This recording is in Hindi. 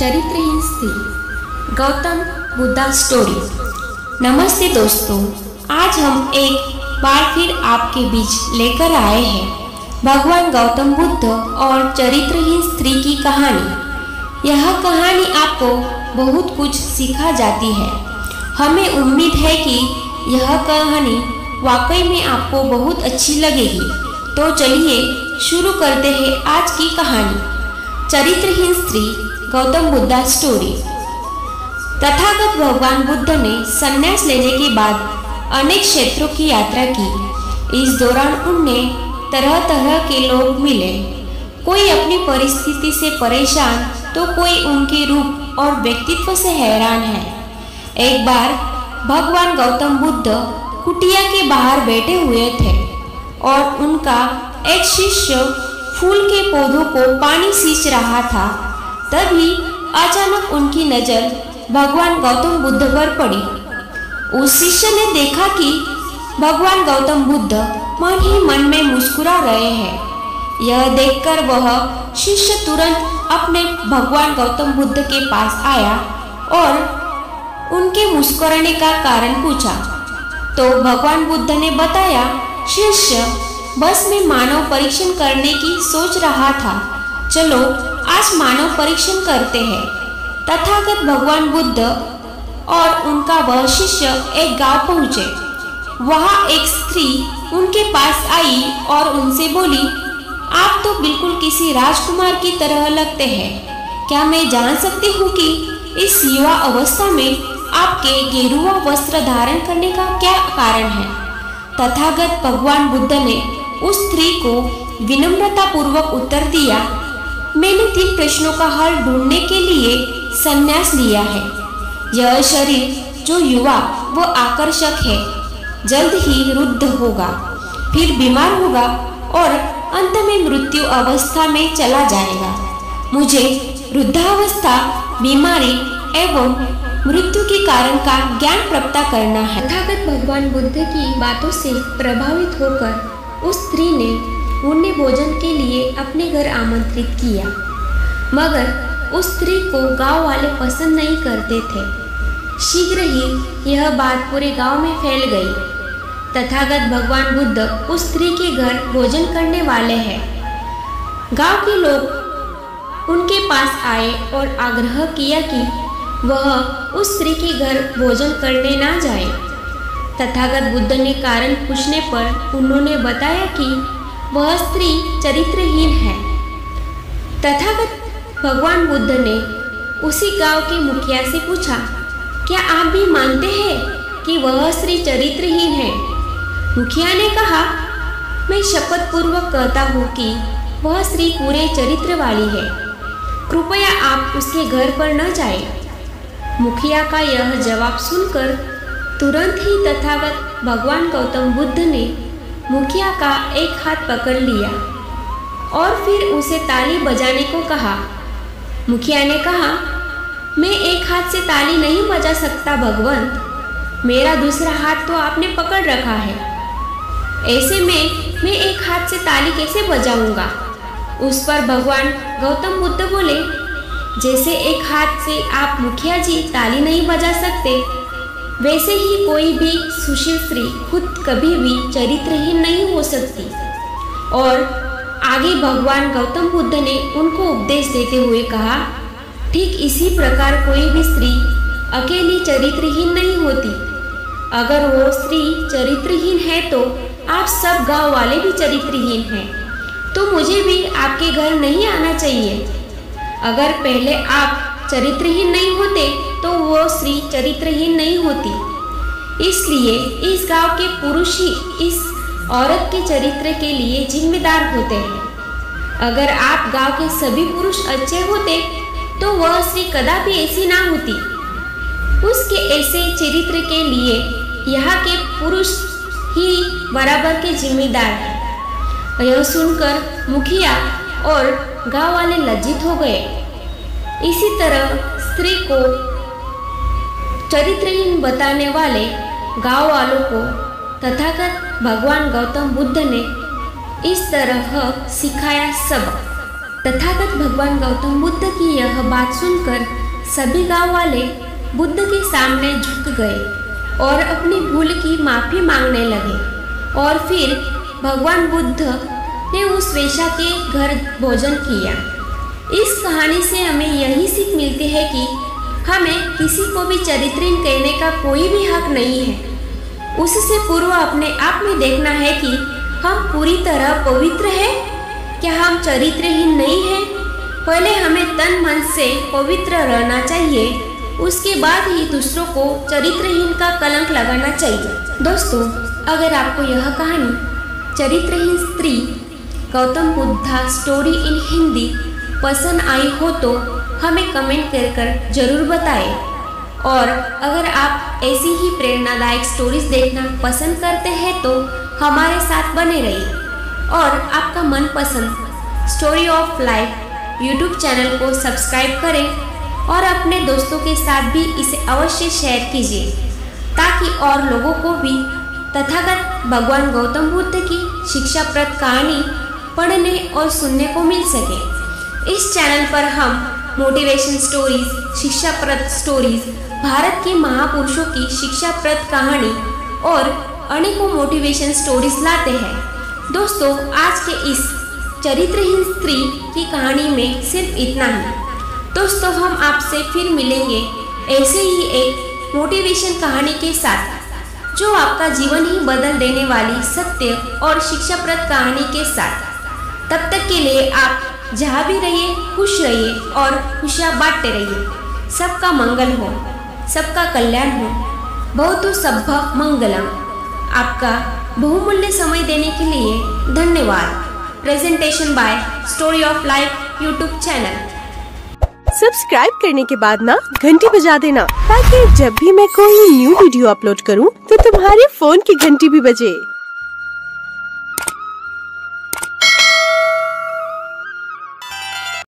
चरित्रहीन स्त्री, गौतम बुद्धा स्टोरी। नमस्ते दोस्तों, आज हम एक बार फिर आपके बीच लेकर आए हैं भगवान गौतम बुद्ध और चरित्रहीन स्त्री की कहानी। यह कहानी आपको बहुत कुछ सिखा जाती है। हमें उम्मीद है कि यह कहानी वाकई में आपको बहुत अच्छी लगेगी। तो चलिए शुरू करते हैं आज की कहानी, चरित्रहीन स्त्री, गौतम बुद्धा स्टोरी। तथागत भगवान बुद्ध ने संन्यास लेने के बाद अनेक क्षेत्रों की यात्रा की। इस दौरान उन्हें तरह तरह के लोग मिले। कोई अपनी परिस्थिति से परेशान तो कोई उनके रूप और व्यक्तित्व से हैरान है। एक बार भगवान गौतम बुद्ध कुटिया के बाहर बैठे हुए थे और उनका एक शिष्य फूल के पौधों को पानी सींच रहा था। तभी अचानक उनकी नजर भगवान गौतम बुद्ध पर पड़ी। उस शिष्य ने देखा कि भगवान गौतम बुद्ध मन ही मन में मुस्कुरा रहे हैं। यह देखकर वह शिष्य तुरंत अपने भगवान गौतम बुद्ध के पास आया और उनके मुस्कुराने का कारण पूछा। तो भगवान बुद्ध ने बताया, शिष्य, बस मैं मानव परीक्षण करने की सोच रहा था। चलो आज मानव परीक्षण करते हैं। तथागत भगवान बुद्ध और उनका वह शिष्य एक गांव पहुंचे। वहां एक स्त्री उनके पास आई और उनसे बोली, आप तो बिल्कुल किसी राजकुमार की तरह लगते हैं। क्या मैं जान सकती हूँ कि इस युवा अवस्था में आपके गेरुआ वस्त्र धारण करने का क्या कारण है? तथागत भगवान बुद्ध ने उस स्त्री को विनम्रता पूर्वक उत्तर दिया, मैंने 3 प्रश्नों का हल ढूंढने के लिए संन्यास लिया है। यह शरीर जो युवा वो आकर्षक है, जल्द ही रुद्ध होगा, फिर बीमार होगा और अंत में मृत्यु अवस्था में चला जाएगा। मुझे वृद्धावस्था, बीमारी एवं मृत्यु के कारण का ज्ञान प्राप्त करना है। तथागत भगवान बुद्ध की बातों से प्रभावित होकर उस स्त्री ने उन्हें भोजन के लिए अपने घर आमंत्रित किया, मगर उस स्त्री को गांव वाले पसंद नहीं करते थे। शीघ्र ही यह बात पूरे गांव में फैल गई। तथागत भगवान बुद्ध उस स्त्री के घर भोजन करने वाले हैं। गांव के लोग उनके पास आए और आग्रह किया कि वह उस स्त्री के घर भोजन करने ना जाए। तथागत बुद्ध ने कारण पूछने पर उन्होंने बताया कि वह स्त्री चरित्रहीन है। तथागत भगवान बुद्ध ने उसी गांव के मुखिया से पूछा, क्या आप भी मानते हैं कि वह स्त्री चरित्रहीन है? मुखिया ने कहा, मैं शपथ पूर्वक कहता हूँ कि वह स्त्री पूरे चरित्र वाली है। कृपया आप उसके घर पर न जाएं। मुखिया का यह जवाब सुनकर तुरंत ही तथागत भगवान गौतम बुद्ध ने मुखिया का एक हाथ पकड़ लिया और फिर उसे ताली बजाने को कहा। मुखिया ने कहा, मैं एक हाथ से ताली नहीं बजा सकता भगवंत, मेरा दूसरा हाथ तो आपने पकड़ रखा है। ऐसे में मैं एक हाथ से ताली कैसे बजाऊंगा? उस पर भगवान गौतम बुद्ध बोले, जैसे एक हाथ से आप मुखिया जी ताली नहीं बजा सकते, वैसे ही कोई भी सुशील स्त्री खुद कभी भी चरित्रहीन नहीं हो सकती। और आगे भगवान गौतम बुद्ध ने उनको उपदेश देते हुए कहा, ठीक इसी प्रकार कोई भी स्त्री अकेली चरित्रहीन नहीं होती। अगर वो स्त्री चरित्रहीन है तो आप सब गांव वाले भी चरित्रहीन हैं, तो मुझे भी आपके घर नहीं आना चाहिए। अगर पहले आप चरित्रहीन नहीं होते तो वो स्त्री चरित्रहीन नहीं होती। इसलिए इस गांव के पुरुष ही इस औरत के चरित्र के लिए जिम्मेदार होते हैं। अगर आप गांव के सभी पुरुष अच्छे होते तो वह स्त्री कदापि ऐसी ना होती। उसके ऐसे चरित्र के लिए यहाँ के पुरुष ही बराबर के जिम्मेदार हैं। यह सुनकर मुखिया और गांव वाले लज्जित हो गए। इसी तरह स्त्री को चरित्रहीन बताने वाले गांव वालों को तथागत भगवान गौतम बुद्ध ने इस तरह सिखाया सबक। तथागत भगवान गौतम बुद्ध की यह बात सुनकर सभी गांव वाले बुद्ध के सामने झुक गए और अपनी भूल की माफ़ी मांगने लगे। और फिर भगवान बुद्ध ने उस वेश्या के घर भोजन किया। इस कहानी से हमें यही सीख मिलती है कि हमें किसी को भी चरित्रहीन कहने का कोई भी हक नहीं है। उससे पूर्व अपने आप में देखना है कि हम पूरी तरह पवित्र हैं, क्या हम चरित्रहीन नहीं हैं। पहले हमें तन मन से पवित्र रहना चाहिए, उसके बाद ही दूसरों को चरित्रहीन का कलंक लगाना चाहिए। दोस्तों, अगर आपको यह कहानी चरित्रहीन स्त्री गौतम बुद्धा स्टोरी इन हिंदी पसंद आई हो तो हमें कमेंट कर जरूर बताएं। और अगर आप ऐसी ही प्रेरणादायक स्टोरीज देखना पसंद करते हैं तो हमारे साथ बने रहिए और आपका मनपसंद story of life YouTube channel को सब्सक्राइब करें और अपने दोस्तों के साथ भी इसे अवश्य शेयर कीजिए ताकि और लोगों को भी तथागत भगवान गौतम बुद्ध की शिक्षाप्रद कहानी पढ़ने और सुनने को मिल सके। इस चैनल पर हम मोटिवेशन स्टोरीज, शिक्षाप्रद स्टोरीज, भारत के महापुरुषों की शिक्षाप्रद कहानी और अनेकों मोटिवेशन स्टोरीज लाते हैं। दोस्तों, आज के इस चरित्रहीन स्त्री की कहानी में सिर्फ इतना ही। दोस्तों, हम आपसे फिर मिलेंगे ऐसे ही एक मोटिवेशन कहानी के साथ जो आपका जीवन ही बदल देने वाली सत्य और शिक्षाप्रद कहानी के साथ। तब तक के लिए आप जहाँ भी रहिए खुश रहिए और खुशियाँ बांटते रहिए। सबका मंगल हो, सबका कल्याण हो। भवतु सब्बः मंगलम। आपका बहुमूल्य समय देने के लिए धन्यवाद। Presentation by story of life YouTube channel. Subscribe करने के बाद ना घंटी बजा देना ताकि जब भी मैं कोई न्यू वीडियो अपलोड करूं तो तुम्हारे फोन की घंटी भी बजे।